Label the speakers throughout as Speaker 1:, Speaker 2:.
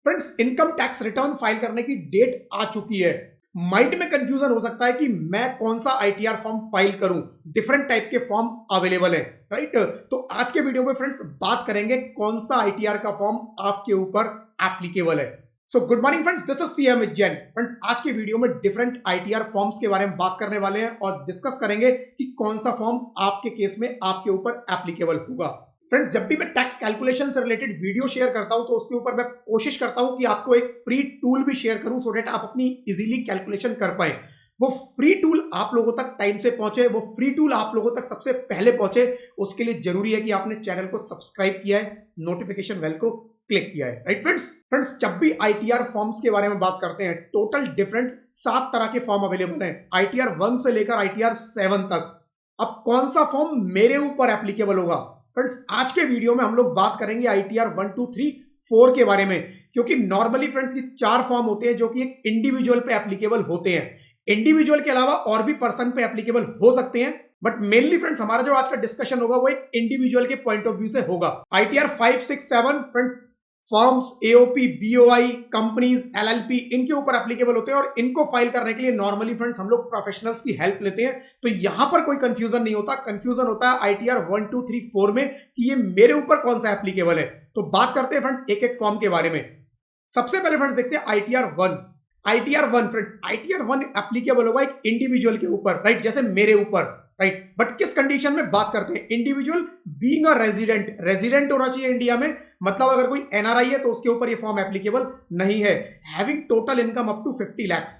Speaker 1: Friends, income tax return file करने की date आ चुकी है। माइंड में कंफ्यूजन हो सकता है कि मैं कौन सा आईटीआर फॉर्म फाइल करूं। डिफरेंट टाइप के फॉर्म अवेलेबल है, राइट। तो आज के वीडियो में फ्रेंड्स बात करेंगे कौन सा आईटीआर का फॉर्म आपके ऊपर एप्लीकेबल है। So good morning friends, this is CM with Jain. Friends, आज के वीडियो में डिफरेंट आईटीआर फॉर्म्स के बारे में बात करने वाले हैं और डिस्कस करेंगे कि कौन सा फॉर्म आपके केस में आपके ऊपर एप्लीकेबल होगा। फ्रेंड्स, जब भी मैं टैक्स कैलकुलेशन से रिलेटेड वीडियो शेयर करता हूं तो उसके ऊपर मैं कोशिश करता हूं कि आपको एक फ्री टूल भी शेयर करूं सो दैट आप अपनी इजीली कैलकुलेशन कर पाए। वो फ्री टूल आप लोगों तक टाइम से पहुंचे, वो फ्री टूल आप लोगों तक सबसे पहले पहुंचे, उसके लिए जरूरी है कि आपने चैनल को सब्सक्राइब किया है, नोटिफिकेशन बेल को क्लिक किया है, राइट फ्रेंड्स। जब भी आईटीआर फॉर्म्स के बारे में बात करते हैं, टोटल डिफरेंट 7 तरह के फॉर्म अवेलेबल हैं, आईटीआर 1 से लेकर आईटीआर 7 तक। अब कौन सा फॉर्म मेरे ऊपर एप्लीकेबल होगा? फ्रेंड्स, आज के वीडियो में हम लोग बात करेंगे आईटीआर 1, 2, 3, 4 के बारे में, क्योंकि नॉर्मली फ्रेंड्स ये 4 फॉर्म होते हैं जो कि एक इंडिविजुअल पे एप्लीकेबल होते हैं। इंडिविजुअल के अलावा और भी पर्सन पे एप्लीकेबल हो सकते हैं, बट मेनली फ्रेंड्स हमारा जो आज का डिस्कशन होगा वो एक इंडिविजुअल के पॉइंट ऑफ व्यू से होगा। ITR 5, 6, 7 friends forms, AOP, BOI, companies, LLP, इनके ऊपर एप्लीकेबल होते हैं और इनको फाइल करने के लिए नॉर्मली फ्रेंड्स हम लोग प्रोफेशनल्स की हेल्प लेते हैं। तो यहां पर कोई कंफ्यूजन नहीं होता। कंफ्यूजन होता है आईटीआर 1, 2, 3, 4 में कि ये मेरे ऊपर कौन सा एप्लीकेबल है। तो बात करते हैं फ्रेंड्स एक एक फॉर्म के बारे में। सबसे पहले फ्रेंड्स देखते हैं ITR 1। ITR 1 friends, ITR 1 applicable होगा एक इंडिविजुअल के ऊपर, राइट, जैसे मेरे ऊपर, राइट। बट किस कंडीशन में बात करते हैं? Individual being a resident, resident होना चाहिए इंडिया में, मतलब अगर कोई एनआरआई है तो उसके ऊपर ये फॉर्म एप्लीकेबल नहीं है। Having total income up to 50 lakh,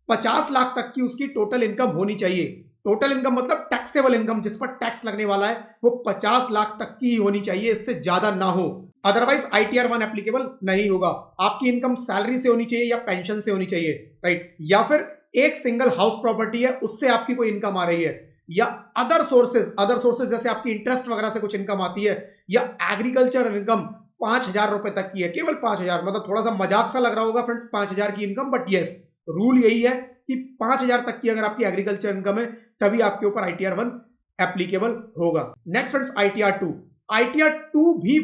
Speaker 1: 50 lakh तक की उसकी टोटल इनकम होनी चाहिए। टोटल इनकम मतलब टैक्सेबल इनकम, जिस पर टैक्स लगने वाला है, वो 50 लाख तक की होनी चाहिए, इससे ज्यादा ना हो, अदरवाइज आईटीआर 1 एप्लीकेबल नहीं होगा। आपकी इनकम सैलरी से होनी चाहिए या पेंशन से होनी चाहिए, राइट, या फिर एक सिंगल हाउस प्रॉपर्टी है उससे आपकी कोई इनकम आ रही है, या अदर सोर्सेज जैसे आपकी इंटरेस्ट वगैरह से कुछ इनकम आती है, या एग्रीकल्चर इनकम 5,000 रुपए तक की है, केवल 5,000, मतलब थोड़ा सा मजाक सा लग रहा होगा फ्रेंड्स 5,000 की इनकम, बट यस, रूल यही है कि 5,000 तक की अगर आपकी एग्रीकल्चर इनकम है तभी आपके ऊपर आईटीआर 1 एप्लीकेबल होगा। Next friends ITR 2। आईटीआर 2 भी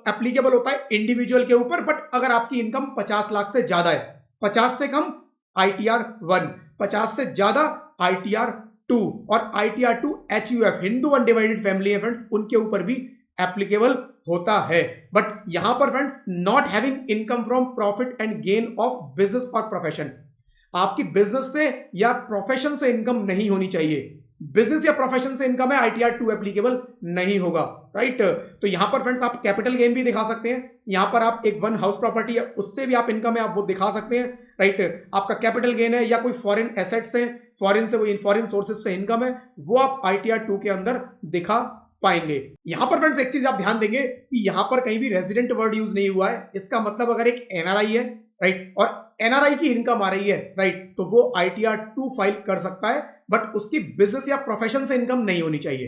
Speaker 1: एप्लीकेबल होता है इंडिविजुअल के ऊपर, बट अगर आपकी इनकम 50 लाख से ज्यादा है। 50 से कम आईटीआर 1, 50 से ज्यादा आईटीआर 2, और ITR 2 HUF, Hindu undivided family है फ्रेंड्स, उनके ऊपर भी एप्लीकेबल होता है। बट यहां पर friends not having income from profit and gain of business और प्रोफेशन, आपकी बिजनेस से या प्रोफेशन से इनकम नहीं होनी चाहिए। बिजनेस या प्रोफेशन से इनकम है, आईटीआर 2 एप्लीकेबल नहीं होगा, राइट। तो यहां पर फ्रेंड्स आप कैपिटल गेन भी दिखा सकते हैं, यहां पर आप एक 1 हाउस प्रॉपर्टी है उससे भी आप इनकम है आप वो दिखा सकते हैं, राइट। आपका कैपिटल गेन है या कोई फॉरेन एसेट्स है, फॉरेन सोर्सेज से इनकम है, वो आप आईटीआर 2 के अंदर दिखा पाएंगे। यहां पर फ्रेंड्स एक चीज आप ध्यान देंगे कि यहां पर कहीं भी रेजिडेंट वर्ड यूज नहीं हुआ है। इसका मतलब अगर एक एनआरआई है, राइट, और एनआरआई की इनकम आ रही है, राइट, तो वो आईटीआर 2 फाइल कर सकता है, बट उसकी बिजनेस या प्रोफेशन से इनकम नहीं होनी चाहिए,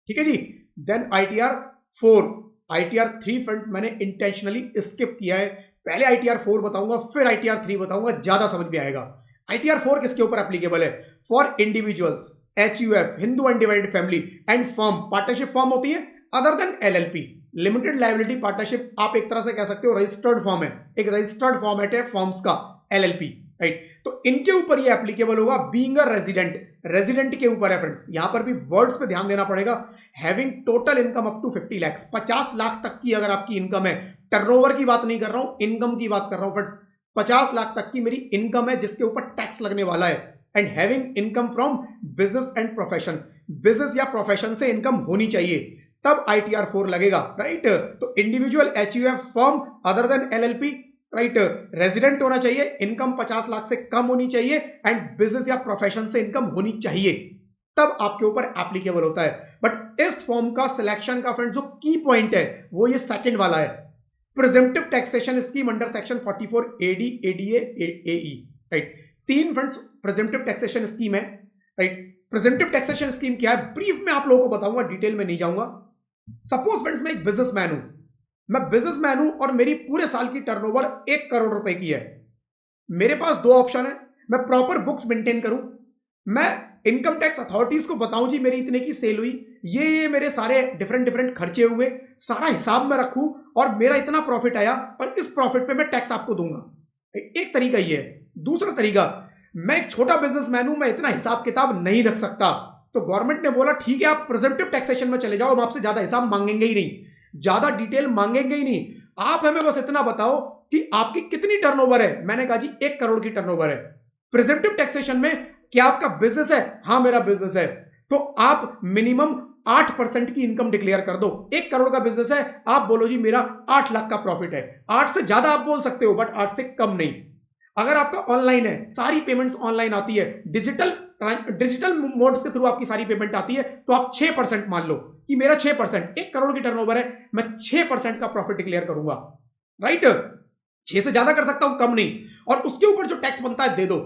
Speaker 1: ठीक है जी। Then ITR 4। आईटीआर 3 फ्रेंड्स मैंने इंटेंशनली स्किप किया है, पहले आईटीआर 4 बताऊंगा फिर आईटीआर 3 बताऊंगा, ज्यादा समझ में आएगा। आईटीआर 4 किसके ऊपर एप्लीकेबल है? For individuals, HUF, Hindu undivided family, and firm, partnership form होती है other than LLP, limited liability partnership, आप एक तरह से कह सकते हो रजिस्टर्ड फॉर्म है, एक रजिस्टर्ड फॉर्मेट है फॉर्म्स का, एलएलपी, राइट। तो इनके ऊपर ये एप्लीकेबल होगा बीइंग अ रेजिडेंट, रेजिडेंट के ऊपर है फ्रेंड्स। यहां पर भी वर्ड्स पे ध्यान देना पड़ेगा। Having total income up to 50 lakh, 50 lakh तक की अगर आपकी इनकम है, टर्नओवर की बात नहीं कर रहा हूं, इनकम की बात कर रहा हूं फ्रेंड्स, 50 लाख तक की मेरी इनकम है जिसके ऊपर टैक्स लगने वाला है, and having income from business and profession, business या प्रोफेशन से इनकम होनी चाहिए, तब आईटीआर 4 लगेगा, राइट। तो individual, HUF, firm other than LLP, right, resident होना चाहिए, इनकम 50 लाख से कम होनी चाहिए, एंड बिजनेस या प्रोफेशन से इनकम होनी चाहिए, तब आपके ऊपर एप्लीकेबल होता है। बट इस फॉर्म का सिलेक्शन का फ्रेंड्स जो की पॉइंट है वो ये सेकंड वाला है, presumptive taxation scheme under section 44 AD, ADA, AE, right. 3 friends presumptive taxation scheme है, राइट। प्रिजम्पटिव टैक्सेशन स्कीम क्या है ब्रीफ में आप लोगों को बताऊंगा, डिटेल में नहीं जाऊंगा। सपोज फ्रेंड्स मैं एक बिजनेसमैन हूं, मैं बिजनेसमैन हूं और मेरी पूरे साल की टर्नओवर 1 करोड़ रुपए की है। मेरे पास 2 ऑप्शन है, मैं प्रॉपर बुक्स मेंटेन करूं, मैं इनकम टैक्स अथॉरिटीज को बताऊं जी मेरी इतने की सेल हुई, ये मेरे सारे डिफरेंट डिफरेंट खर्चे हुए, सारा हिसाब में रखूं और मेरा इतना प्रॉफिट आया और इस प्रॉफिट पे मैं टैक्स आपको दूंगा। एक तरीका ये है। दूसरा तरीका, मैं एक छोटा बिजनेसमैन हूं, मैं इतना हिसाब किताब नहीं रख सकता, तो गवर्नमेंट ने बोला ठीक है आप प्रेजेंटिव टैक्सेशन में चले जाओ, हम आपसे ज्यादा हिसाब मांगेंगे ही नहीं, ज्यादा डिटेल मांगेंगे ही नहीं, आप हमें बस इतना बताओ कि आपकी कितनी टर्नओवर है। मैंने कहा जी 1 करोड़ की टर्नओवर है। प्रेजेंटिव टैक्सेशन में क्या आपका बिजनेस है? हाँ मेरा बिजनेस है। तो आप मिनिमम 8% की इनकम डिक्लेयर कर दो। 1 करोड़ का बिजनेस है, आप बोलो जी मेरा 8 लाख का प्रॉफिट है। 8 से ज्यादा आप बोल सकते हो बट 8 से कम नहीं। अगर आपका ऑनलाइन है, सारी पेमेंट्स ऑनलाइन आती है, डिजिटल मोड्स के थ्रू आपकी सारी पेमेंट आती है, तो आप 6% मान लो कि मेरा 6%, 1 करोड़ की टर्नओवर है, मैं 6% का प्रॉफिट डिक्लेयर करूंगा, राइट। 6 से ज्यादा कर सकता हूं, कम नहीं। और उसके ऊपर जो टैक्स बनता है दे दो,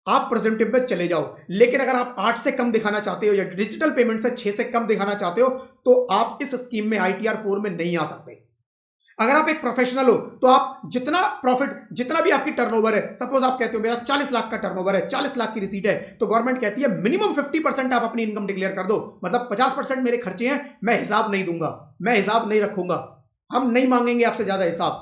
Speaker 1: आप प्रेजेंटिव में चले जाओ। लेकिन अगर आप 8 से कम दिखाना चाहते हो या डिजिटल पेमेंट से 6 से कम दिखाना चाहते हो, तो आप इस स्कीम में ITR 4 में नहीं आ सकते। अगर आप एक प्रोफेशनल हो तो आप जितना प्रॉफिट, जितना भी आपकी टर्नओवर है, सपोज आप कहते हो मेरा 40 लाख का टर्नओवर है, 40 लाख की रिसीट है, तो गवर्नमेंट कहती है मिनिमम 50% आप अपनी इनकम डिक्लेयर कर दो। मतलब 50% मेरे खर्चे हैं, मैं हिसाब नहीं दूंगा, मैं हिसाब नहीं रखूंगा, हम नहीं मांगेंगे आपसे ज्यादा हिसाब,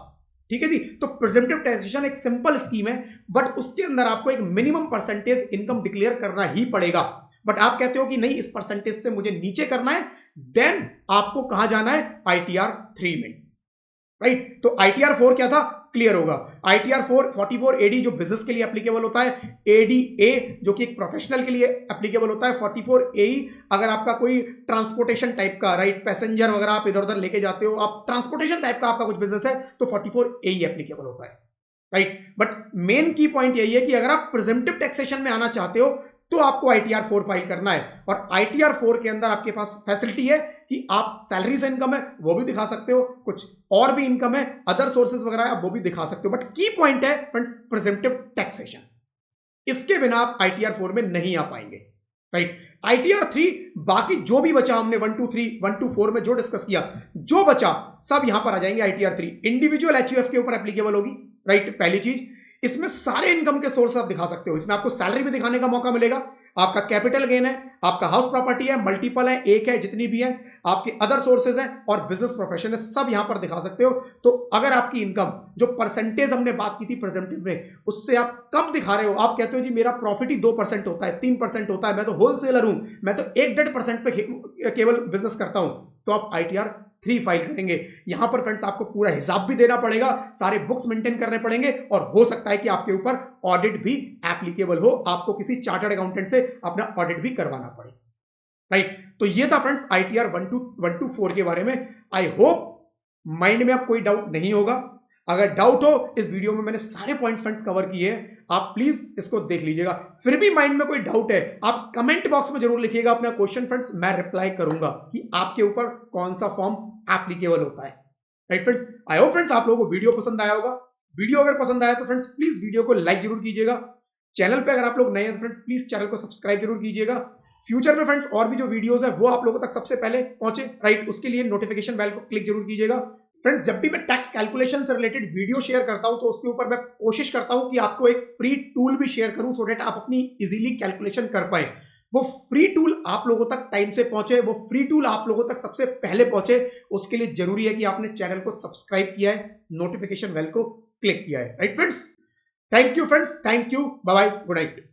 Speaker 1: ठीक है जी। तो प्रेजेंटिव टैक्सेशन एक सिंपल स्कीम है, बट उसके अंदर आपको एक मिनिमम परसेंटेज इनकम डिक्लेयर करना ही पड़ेगा। बट आप कहते हो कि नहीं इस परसेंटेज से मुझे नीचे करना है, देन आपको कहां जाना है? ITR 3 में, राइट। तो ITR 4 क्या था? क्लियर होगा। ITR 4 44 AD जो बिजनेस के लिए एप्लीकेबल होता है, ADA जो कि एक प्रोफेशनल के लिए एप्लीकेबल होता है, 44 AE अगर आपका कोई ट्रांसपोर्टेशन टाइप का, राइट, पैसेंजर वगैरह आप इधर उधर लेके जाते हो, आप ट्रांसपोर्टेशन टाइप का आपका कुछ बिजनेस है, तो 44 AE एप्लीकेबल होता है, राइट। बट मेन की पॉइंट यही है कि अगर आप प्रेजेंटिव टैक्सेशन में आना चाहते हो तो आपको ITR 4 फाइल करना है। और ITR 4 के अंदर आपके पास फैसिलिटी है कि आप सैलरी से इनकम है वो भी दिखा सकते हो, कुछ और भी इनकम है, अदर सोर्सेज वगैरह है वो भी दिखा सकते हो। बट की पॉइंट है फ्रेंड्स प्रेजेंटिव टैक्सेशन, इसके बिना आप ITR 4 में नहीं आ पाएंगे, राइट। ITR 3 बाकी जो भी बचा, हमने 1 2 3 1 2 4 में जो डिस्कस किया, जो बचा सब यहां पर आ जाएंगे। ITR 3 इंडिविजुअल HUF के ऊपर एप्लीकेबल होगी, राइट। पहली चीज, इसमें सारे इनकम के सोर्स आप दिखा सकते हो। इसमें आपको सैलरी भी दिखाने का मौका मिलेगा, आपका कैपिटल गेन है, आपका हाउस प्रॉपर्टी है, मल्टीपल है, एक है, जितनी भी है, आपके अदर सोर्सेज हैं और बिजनेस प्रोफेशन है, सब यहां पर दिखा सकते हो। तो अगर आपकी इनकम जो परसेंटेज हमने बात की थी प्रेजेंटिव में, उससे आप कम दिखा रहे हो, आप कहते हो जी मेरा प्रॉफिट ही 2% होता है, 3% होता है, मैं तो होलसेलर हूं, मैं तो 1-1.5% पे केवल बिजनेस करता हूं, तो आप ITR 3 फाइल करेंगे। यहां पर फ्रेंड्स आपको पूरा हिसाब भी देना पड़ेगा, सारे बुक्स मेंटेन करने पड़ेंगे, और हो सकता है कि आपके ऊपर ऑडिट भी एप्लीकेबल हो, आपको किसी चार्टर्ड अकाउंटेंट से अपना ऑडिट भी करवाना पड़े, राइट। तो ये था फ्रेंड्स ITR 1 to 4 के बारे में। आई होप माइंड में अब कोई डाउट नहीं होगा। अगर डाउट हो, इस वीडियो में मैंने सारे पॉइंट्स फ्रेंड्स कवर किए हैं, आप प्लीज इसको देख लीजिएगा। फिर भी माइंड में कोई डाउट है, आप कमेंट बॉक्स में जरूर लिखिएगा अपना क्वेश्चन फ्रेंड्स, मैं रिप्लाई करूंगा कि आपके ऊपर कौन सा फॉर्म एप्लीकेबल होता है, right friends. I hope friends आप लोगों को वीडियो पसंद आया होगा। वीडियो अगर पसंद आया तो फ्रेंड्स प्लीज वीडियो को लाइक जरूर कीजिएगा। चैनल पे अगर आप लोग नए हैं तो फ्रेंड्स प्लीज चैनल को सब्सक्राइब जरूर कीजिएगा। फ्यूचर में फ्रेंड्स और भी जो वीडियोस है वो आप लोगों तक सबसे पहले पहुंचे, राइट, उसके लिए नोटिफिकेशन बेल को क्लिक जरूर कीजिएगा। फ्रेंड्स जब भी मैं टैक्स कैलकुलेशन से रिलेटेड वीडियो शेयर करता हूं तो उसके ऊपर मैं कोशिश करता हूं कि आपको एक फ्री टूल भी शेयर करूं, सो दैट आप अपनी इजीली कैलकुलेशन कर पाए। वो फ्री टूल आप लोगों तक टाइम से पहुंचे, वो फ्री टूल आप लोगों तक सबसे पहले पहुंचे, उसके लिए जरूरी है कि आपने चैनल को सब्सक्राइब किया है, नोटिफिकेशन बेल को क्लिक किया है, right friends. Thank you friends, thank you, bye bye, good night.